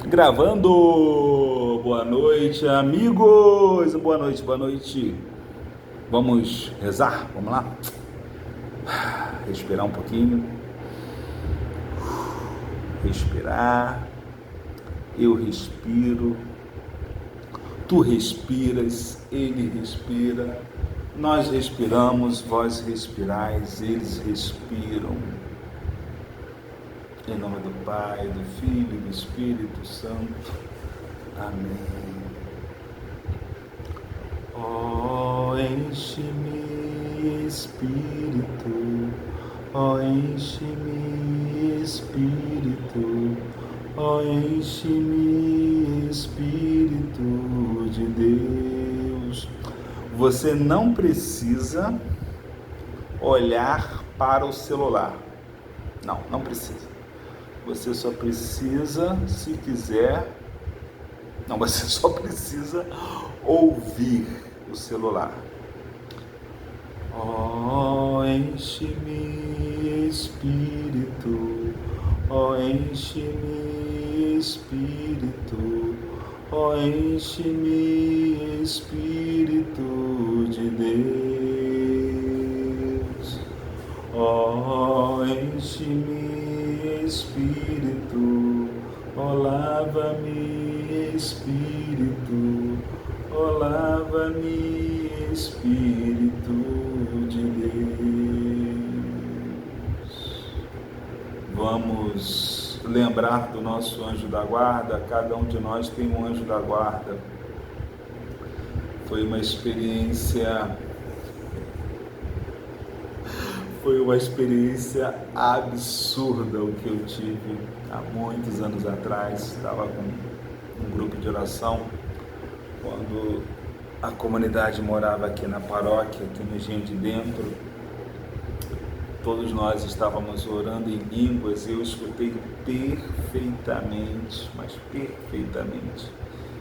Gravando! Boa noite, amigos! Boa noite, boa noite. Vamos rezar? Vamos lá? Respirar um pouquinho. Respirar. Eu respiro. Tu respiras, ele respira. Nós respiramos, vós respirais, eles respiram. Em nome do Pai, do Filho e do Espírito Santo. Amém. Ó, enche-me, Espírito. Ó, enche-me, Espírito. Ó, enche-me, Espírito de Deus. Você não precisa olhar para o celular. Não precisa. Você só precisa, se quiser, você só precisa ouvir o celular. Ó, enche-me, Espírito. Ó, enche-me, Espírito. Ó, enche-me, Espírito de Deus. Ó, enche-me, Espírito. Ó, lava-me, Espírito. Ó, lava-me, Espírito de Deus. Vamos lembrar do nosso anjo da guarda. Cada um de nós tem um anjo da guarda. Foi uma experiência absurda o que eu tive há muitos anos atrás. Estava com um grupo de oração quando a comunidade morava aqui na paróquia, aqui no Engenho de Dentro. Todos nós estávamos orando em línguas e eu escutei perfeitamente, mas perfeitamente.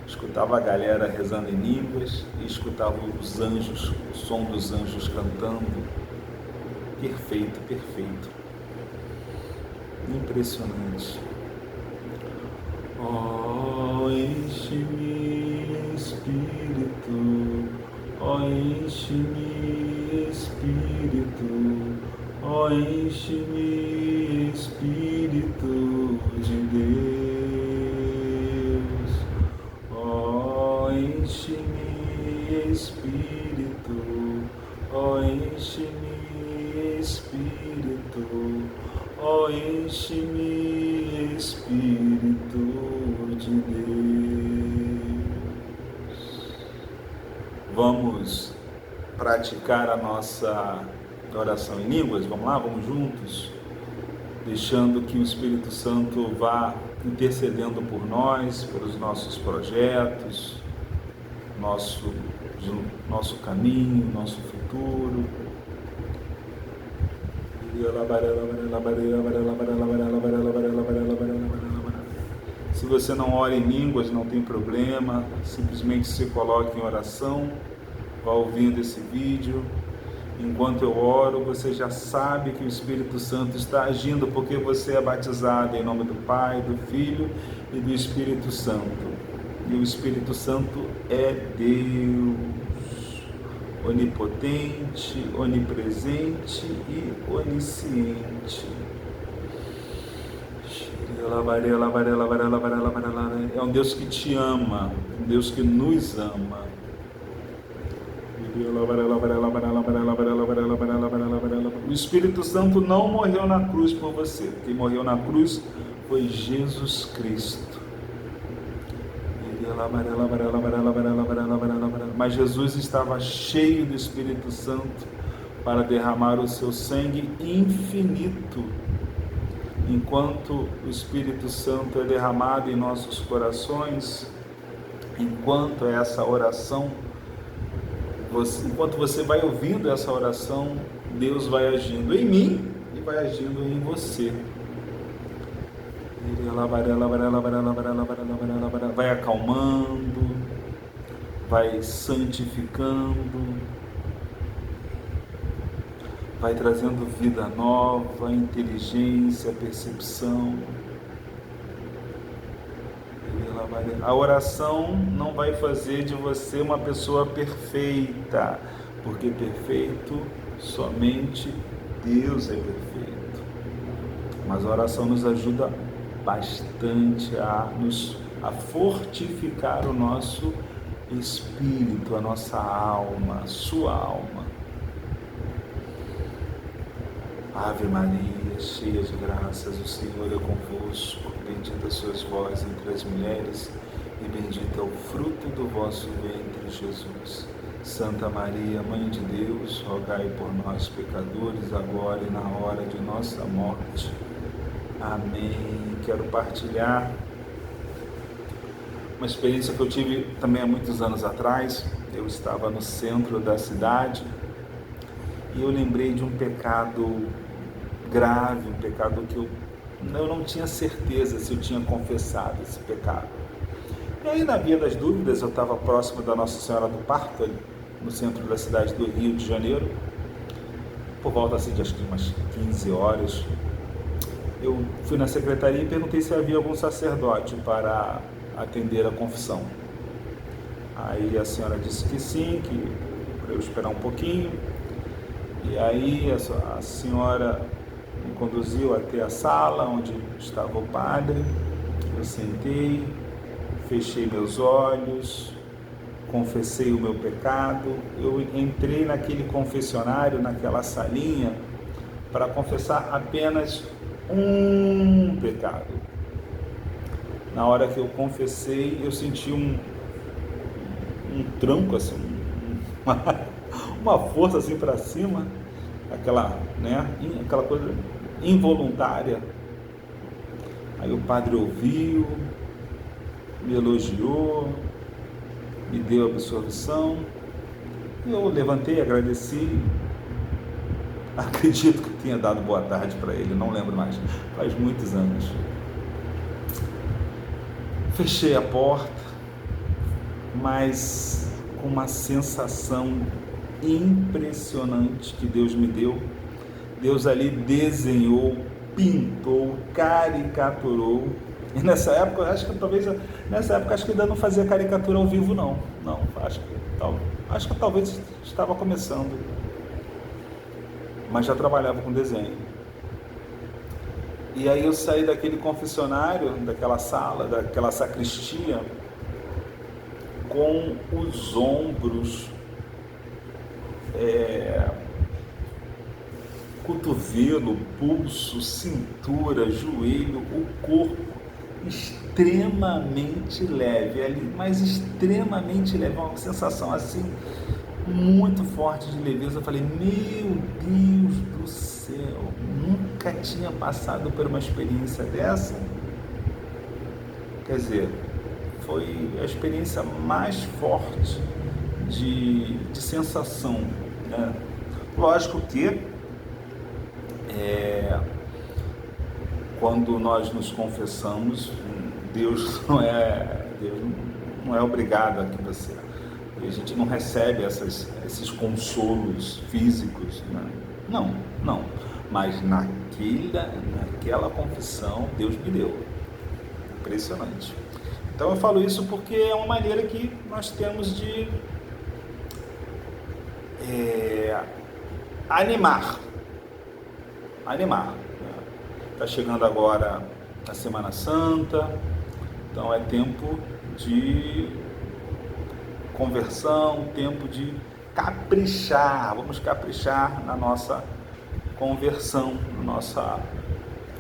Escutava a galera rezando em línguas e escutava os anjos, o som dos anjos cantando. Perfeito, perfeito. Impressionante. Ó, enche-me, Espírito. Ó, enche-me, Espírito. Ó, enche-me, Espírito de Deus. Ó, enche-me, Espírito. Ó, enche-me, Espírito. Ó, enche-me, Espírito de Deus. Vamos praticar a nossa oração em línguas? Vamos lá, vamos juntos? Deixando que o Espírito Santo vá intercedendo por nós, pelos nossos projetos, nosso caminho, nosso futuro. Se você não ora em línguas, não tem problema, simplesmente se coloque em oração, vá ouvindo esse vídeo. Enquanto eu oro, você já sabe que o Espírito Santo está agindo, porque você é batizado em nome do Pai, do Filho e do Espírito Santo. E o Espírito Santo é Deus, onipotente, onipresente e onisciente. É um Deus que te ama, um Deus que nos ama. O Espírito Santo não morreu na cruz por você. Quem morreu na cruz foi Jesus Cristo. Mas Jesus estava cheio do Espírito Santo para derramar o seu sangue infinito. Enquanto o Espírito Santo é derramado em nossos corações, enquanto essa oração, enquanto você vai ouvindo essa oração, Deus vai agindo em mim e vai agindo em você. Vai acalmando, vai santificando, vai trazendo vida nova, inteligência, percepção. A oração não vai fazer de você uma pessoa perfeita, porque perfeito somente Deus é perfeito. Mas a oração nos ajuda bastante a fortificar o nosso espírito, a nossa alma, a sua alma. Ave Maria, cheia de graças, o Senhor é convosco, bendita sois vós entre as mulheres, e bendito é o fruto do vosso ventre, Jesus. Santa Maria, Mãe de Deus, rogai por nós, pecadores, agora e na hora de nossa morte. Amém. Quero partilhar uma experiência que eu tive também há muitos anos atrás. Eu estava no centro da cidade e eu lembrei de um pecado grave, um pecado que eu não tinha certeza se eu tinha confessado esse pecado. E aí, na via das dúvidas, eu estava próximo da Nossa Senhora do Parto, ali, no centro da cidade do Rio de Janeiro, por volta assim, de acho que umas 15 horas. Eu fui na secretaria e perguntei se havia algum sacerdote para atender a confissão. Aí a senhora disse que sim, que para eu esperar um pouquinho. E aí a senhora me conduziu até a sala onde estava o padre. Eu sentei, fechei meus olhos, confessei o meu pecado. Eu entrei naquele confessionário, naquela salinha, para confessar apenas um pecado. Na hora que eu confessei, eu senti um tranco, assim, uma força assim para cima, aquela coisa involuntária. Aí o padre ouviu, me elogiou, me deu a absolvição. Eu levantei, agradeci. Acredito que tenha dado boa tarde para ele, não lembro mais, faz muitos anos. Fechei a porta, mas com uma sensação impressionante que Deus me deu. Deus ali desenhou, pintou, caricaturou. E nessa época, acho que ainda não fazia caricatura ao vivo, não. Acho que talvez estava começando, mas já trabalhava com desenho. E aí eu saí daquele confessionário, daquela sala, daquela sacristia, com os ombros, cotovelo, pulso, cintura, joelho, o corpo extremamente leve, mas extremamente leve, uma sensação assim muito forte de leveza. Eu falei, meu Deus do céu, nunca tinha passado por uma experiência dessa. Quer dizer, foi a experiência mais forte de sensação, né? Lógico que quando nós nos confessamos, Deus não é obrigado a que você... A gente não recebe esses consolos físicos, né? Não. Mas naquela confissão, Deus me deu. Impressionante. Então eu falo isso porque é uma maneira que nós temos de animar. Está chegando agora a Semana Santa, então é tempo de conversão, tempo de caprichar. Vamos caprichar na nossa conversão, na nossa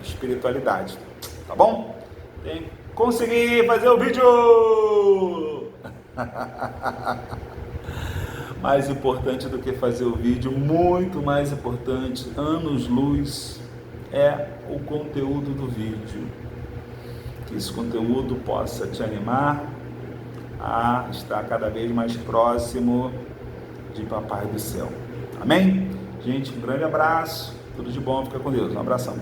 espiritualidade, tá bom? Consegui fazer o vídeo! Mais importante do que fazer o vídeo, muito mais importante, anos-luz, é o conteúdo do vídeo. Que esse conteúdo possa te animar a estar cada vez mais próximo de Papai do Céu. Amém? Gente, um grande abraço, tudo de bom, fica com Deus, um abração.